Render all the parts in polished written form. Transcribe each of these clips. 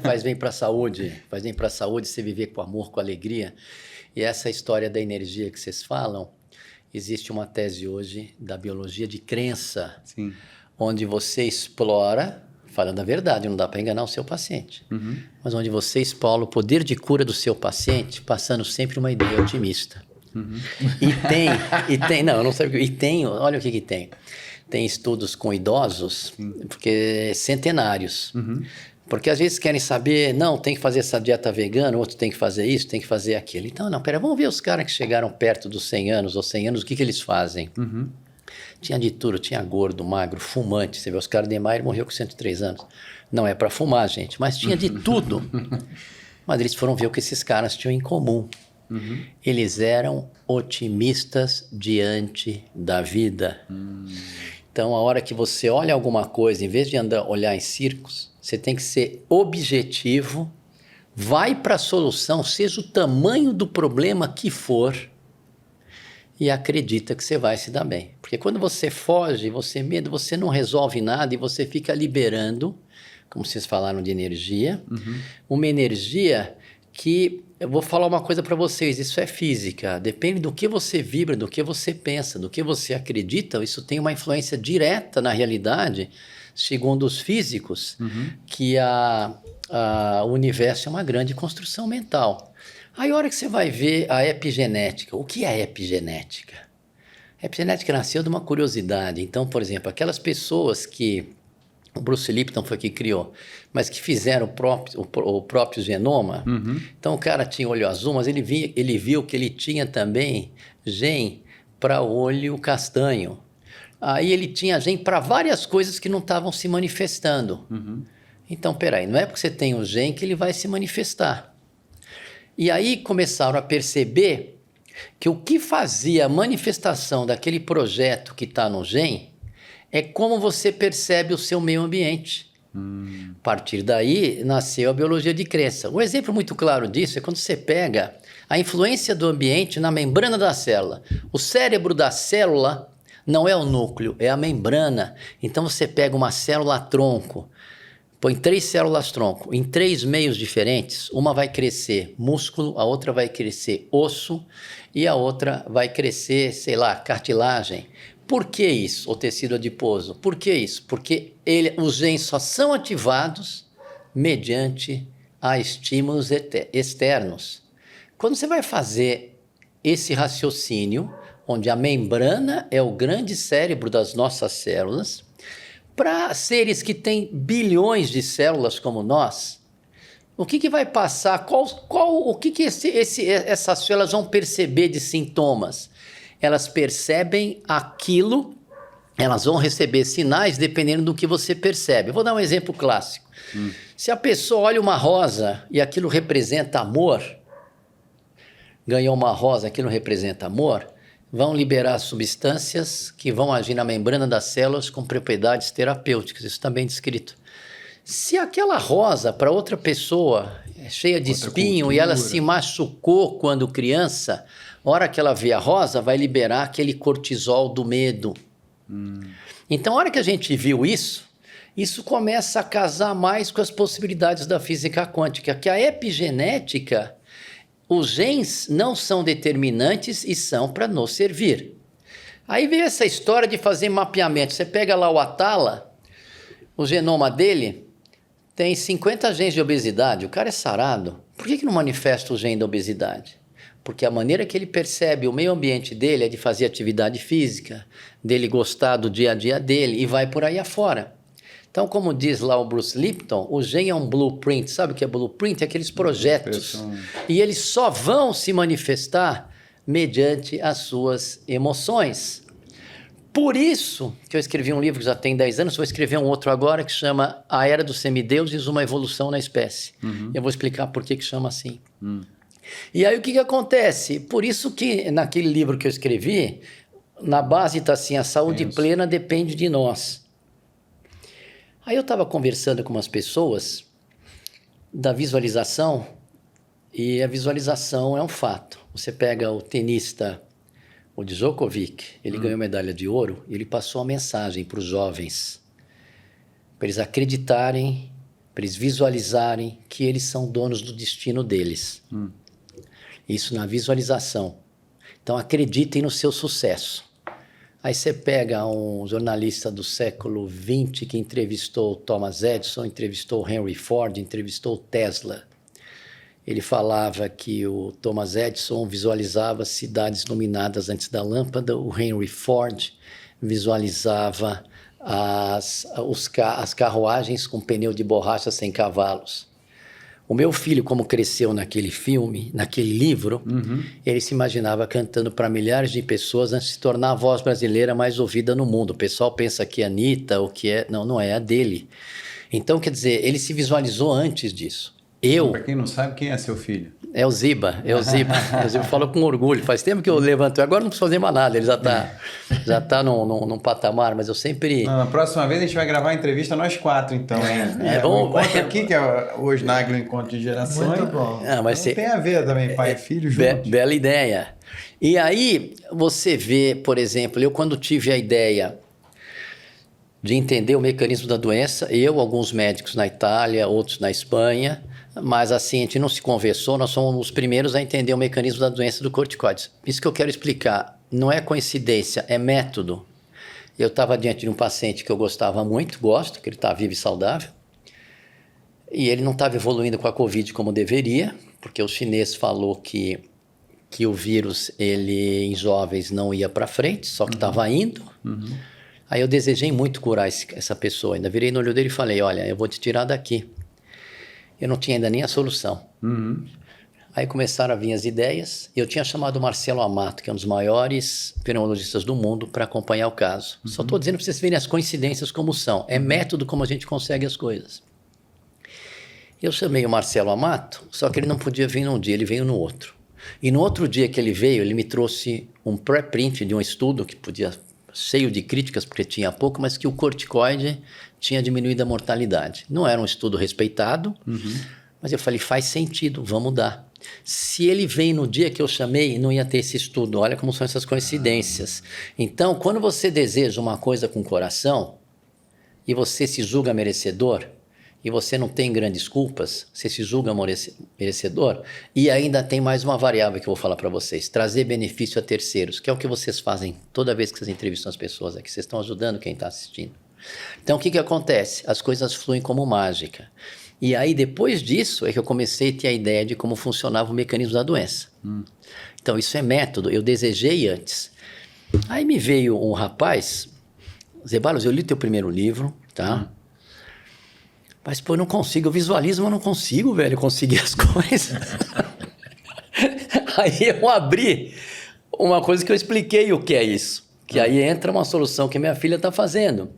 faz bem para a saúde, faz bem para a saúde você viver com amor, com alegria. E essa história da energia que vocês falam, existe uma tese hoje da biologia de crença, Sim. onde você explora, falando a verdade, não dá para enganar o seu paciente, mas onde você explora o poder de cura do seu paciente, passando sempre uma ideia otimista. Não, eu não sei, olha o que tem. Tem estudos com idosos, porque centenários. Porque às vezes querem saber, não, tem que fazer essa dieta vegana, outro tem que fazer isso, tem que fazer aquilo. Então, não, pera, vamos ver os caras que chegaram perto dos 100 anos ou 100 anos, o que eles fazem? Tinha de tudo, tinha gordo, magro, fumante. Você vê, Oscar Niemeyer morreu com 103 anos. Não é para fumar, gente, mas tinha de tudo. Mas eles foram ver o que esses caras tinham em comum. Eles eram otimistas diante da vida. Então, a hora que você olha alguma coisa, em vez de olhar em círculos, você tem que ser objetivo, vai para a solução, seja o tamanho do problema que for, e acredita que você vai se dar bem. Porque quando você foge, você não resolve nada e você fica liberando, como vocês falaram de energia, uma energia que, eu vou falar uma coisa para vocês, isso é física, depende do que você vibra, do que você pensa, do que você acredita, isso tem uma influência direta na realidade, segundo os físicos, que o universo é uma grande construção mental. Aí a hora que você vai ver a epigenética, o que é epigenética? A epigenética nasceu de uma curiosidade. Então, por exemplo, aquelas pessoas que o Bruce Lipton foi que criou, mas que fizeram o próprio genoma. Então o cara tinha olho azul, mas ele viu que ele tinha também gene para olho castanho. Aí ele tinha gene para várias coisas que não estavam se manifestando. Então, peraí, não é porque você tem um gene que ele vai se manifestar. E aí começaram a perceber que o que fazia a manifestação daquele projeto que está no gene é como você percebe o seu meio ambiente. A partir daí, nasceu a biologia de crença. Um exemplo muito claro disso é quando você pega a influência do ambiente na membrana da célula. O cérebro da célula não é o núcleo, é a membrana. Então, você pega uma célula-tronco, põe 3 células-tronco em 3 meios diferentes. Uma vai crescer músculo, a outra vai crescer osso e a outra vai crescer, sei lá, cartilagem. Por que isso, o tecido adiposo? Por que isso? Porque os genes só são ativados mediante a estímulos externos. Quando você vai fazer esse raciocínio, onde a membrana é o grande cérebro das nossas células, para seres que têm bilhões de células como nós, o que vai passar? O que essas células vão perceber de sintomas? Elas percebem aquilo, elas vão receber sinais dependendo do que você percebe. Eu vou dar um exemplo clássico. Se a pessoa olha uma rosa e aquilo representa amor, ganhou uma rosa, aquilo representa amor, vão liberar substâncias que vão agir na membrana das células com propriedades terapêuticas. Isso está bem descrito. Se aquela rosa para outra pessoa é cheia de espinho cultura, e ela se machucou quando criança, a hora que ela vê a rosa, vai liberar aquele cortisol do medo. Então, a hora que a gente viu isso começa a casar mais com as possibilidades da física quântica, que a epigenética, os genes não são determinantes e são para nos servir. Aí veio essa história de fazer mapeamento. Você pega lá o Atala, o genoma dele tem 50 genes de obesidade. O cara é sarado. Por que não manifesta o gene da obesidade? Porque a maneira que ele percebe o meio ambiente dele é de fazer atividade física, dele gostar do dia a dia dele e vai por aí afora. Então, como diz lá o Bruce Lipton, o gene é um blueprint. Sabe o que é blueprint? É aqueles projetos. E eles só vão se manifestar mediante as suas emoções. Por isso que eu escrevi um livro que já tem 10 anos, vou escrever um outro agora que chama A Era dos Semideuses, uma evolução na espécie. Eu vou explicar por que chama assim. E aí o que acontece? Por isso que naquele livro que eu escrevi, na base está assim, a saúde plena depende de nós. Aí eu estava conversando com umas pessoas da visualização, e a visualização é um fato. Você pega o tenista, o Djokovic, ele ganhou medalha de ouro, e ele passou uma mensagem para os jovens, para eles acreditarem para eles visualizarem que eles são donos do destino deles. Isso na visualização. Então, acreditem no seu sucesso. Aí você pega um jornalista do século XX que entrevistou Thomas Edison, entrevistou Henry Ford, entrevistou Tesla. Ele falava que o Thomas Edison visualizava cidades iluminadas antes da lâmpada, o Henry Ford visualizava as carruagens com pneu de borracha sem cavalos. O meu filho, como cresceu naquele filme, naquele livro, ele se imaginava cantando para milhares de pessoas antes de se tornar a voz brasileira mais ouvida no mundo. O pessoal pensa que é Anitta, ou que é... Não, não é a dele. Então, quer dizer, ele se visualizou antes disso. Para quem não sabe, quem é seu filho? É o Ziba. O Ziba falou com orgulho. Faz tempo que eu levanto. Agora não preciso fazer mais nada. Ele já tá num patamar, mas eu sempre... Na próxima vez a gente vai gravar a entrevista nós 4, então. Vamos... encontro aqui, que é o Osnagli, o encontro de gerações. Muito bom. Mas então, tem a ver também, pai e filho juntos. Bela ideia. E aí você vê, por exemplo, eu quando tive a ideia de entender o mecanismo da doença, alguns médicos na Itália, outros na Espanha... Mas assim, a gente não se conversou, nós somos os primeiros a entender o mecanismo da doença do corticoides. Isso que eu quero explicar, não é coincidência, é método. Eu estava diante de um paciente que eu gostava muito, que ele está vivo e saudável, e ele não estava evoluindo com a Covid como deveria, porque o chinês falou que o vírus, ele em jovens não ia para frente, só que estava indo. Aí eu desejei muito curar essa pessoa, ainda virei no olho dele e falei, olha, eu vou te tirar daqui. Eu não tinha ainda nem a solução. Aí começaram a vir as ideias. Eu tinha chamado o Marcelo Amato, que é um dos maiores pneumologistas do mundo, para acompanhar o caso. Só estou dizendo para vocês verem as coincidências como são. É método como a gente consegue as coisas. Eu chamei o Marcelo Amato, só que ele não podia vir num dia, ele veio no outro. E no outro dia que ele veio, ele me trouxe um pré-print de um estudo que podia... cheio de críticas, porque tinha pouco, mas que o corticoide tinha diminuído a mortalidade. Não era um estudo respeitado, mas eu falei, faz sentido, vamos dar. Se ele vem no dia que eu chamei, não ia ter esse estudo. Olha como são essas coincidências. Então, quando você deseja uma coisa com o coração, e você se julga merecedor, e você não tem grandes culpas, você se julga merecedor, e ainda tem mais uma variável que eu vou falar para vocês, trazer benefício a terceiros, que é o que vocês fazem toda vez que vocês entrevistam as pessoas aqui, vocês estão ajudando quem está assistindo. Então, o que acontece? As coisas fluem como mágica. E aí, depois disso, é que eu comecei a ter a ideia de como funcionava o mecanismo da doença. Então, isso é método, eu desejei antes. Aí me veio um rapaz, Zeballos, eu li teu primeiro livro, tá? Mas, pô, eu não consigo, eu visualizo, mas não consigo, velho, conseguir as coisas. Aí eu abri uma coisa que eu expliquei o que é isso. Que aí entra uma solução que minha filha está fazendo.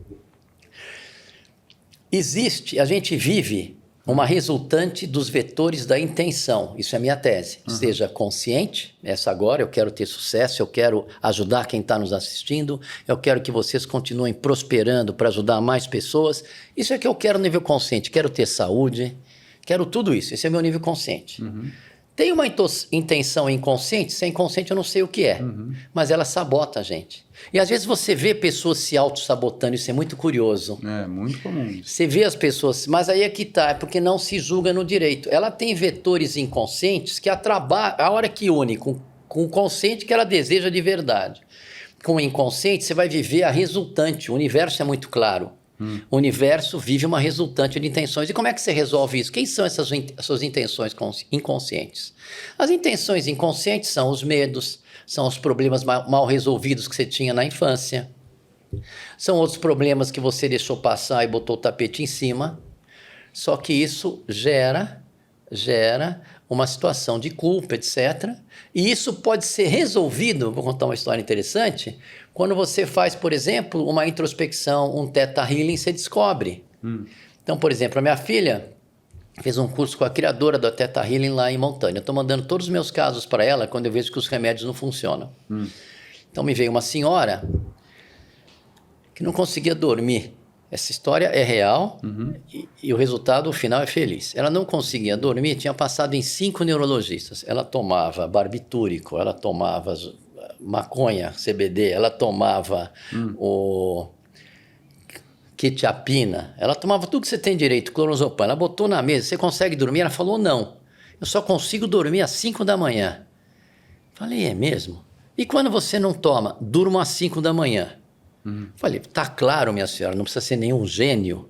A gente vive uma resultante dos vetores da intenção. Isso é minha tese. Seja consciente, essa agora, eu quero ter sucesso, eu quero ajudar quem está nos assistindo, eu quero que vocês continuem prosperando para ajudar mais pessoas. Isso é que eu quero no nível consciente. Quero ter saúde, quero tudo isso. Esse é meu nível consciente. Tem uma intenção inconsciente, se é inconsciente eu não sei o que é, mas ela sabota a gente. E às vezes você vê pessoas se auto-sabotando, isso é muito curioso. É, muito comum. Você vê as pessoas, mas aí é que tá, é porque não se julga no direito. Ela tem vetores inconscientes que a hora que une com o consciente que ela deseja de verdade. Com o inconsciente você vai viver a resultante, o universo é muito claro. O universo vive uma resultante de intenções. E como é que você resolve isso? Quem são essas suas intenções inconscientes? As intenções inconscientes são os medos, são os problemas mal resolvidos que você tinha na infância. São outros problemas que você deixou passar e botou o tapete em cima. Só que isso gera uma situação de culpa, etc. E isso pode ser resolvido, vou contar uma história interessante, quando você faz, por exemplo, uma introspecção, um Theta Healing, você descobre. Então, por exemplo, a minha filha fez um curso com a criadora da Theta Healing lá em Montanha. Eu estou mandando todos os meus casos para ela quando eu vejo que os remédios não funcionam. Então, me veio uma senhora que não conseguia dormir. Essa história é real e o resultado, o final, é feliz. Ela não conseguia dormir, tinha passado em 5 neurologistas. Ela tomava barbitúrico, ela tomava maconha, CBD, ela tomava o quetiapina, ela tomava tudo que você tem direito, clonazepam, ela botou na mesa, você consegue dormir? Ela falou, não, eu só consigo dormir às 5 da manhã. Falei, é mesmo? E quando você não toma? Durmo às 5 da manhã. Falei, tá claro, minha senhora, não precisa ser nenhum gênio,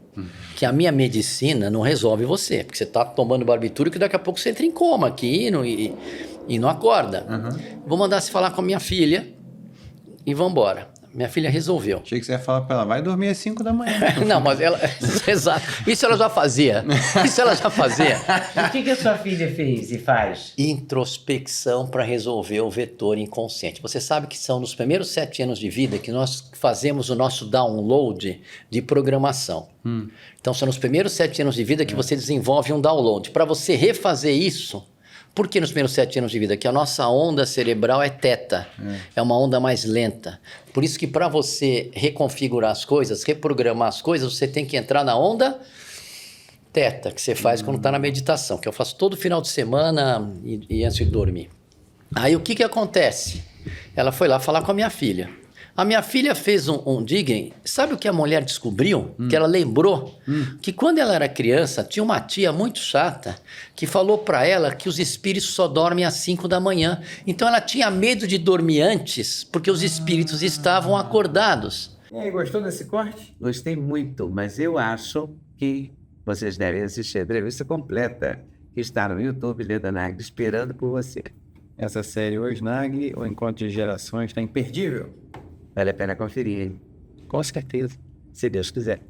que a minha medicina não resolve você, porque você tá tomando barbitúrico e daqui a pouco você entra em coma aqui e não acorda. Vou mandar você falar com a minha filha e vambora. Minha filha resolveu. Achei que você ia falar pra ela, vai dormir às 5 da manhã. Não, mas ela... Exato. Isso ela já fazia. Isso ela já fazia. E o que a sua filha fez e faz? Introspecção para resolver o vetor inconsciente. Você sabe que são nos primeiros 7 anos de vida que nós fazemos o nosso download de programação. Então, são nos primeiros 7 anos de vida que você desenvolve um download. Para você refazer isso... Por que nos primeiros 7 anos de vida? Que a nossa onda cerebral é teta, é uma onda mais lenta. Por isso que para você reconfigurar as coisas, reprogramar as coisas, você tem que entrar na onda teta, que você faz quando está na meditação, que eu faço todo final de semana e antes de dormir. Aí o que acontece? Ela foi lá falar com a minha filha. A minha filha fez um digging. Sabe o que a mulher descobriu? Que ela lembrou que quando ela era criança, tinha uma tia muito chata que falou para ela que os espíritos só dormem às 5 da manhã. Então ela tinha medo de dormir antes, porque os espíritos estavam acordados. E aí, gostou desse corte? Gostei muito, mas eu acho que vocês devem assistir a entrevista completa, que está no YouTube, Leda Nagli, esperando por você. Essa série Hoje Nagli, O Encontro de Gerações, está imperdível. Vale a pena conferir, hein? Com certeza. Se Deus quiser.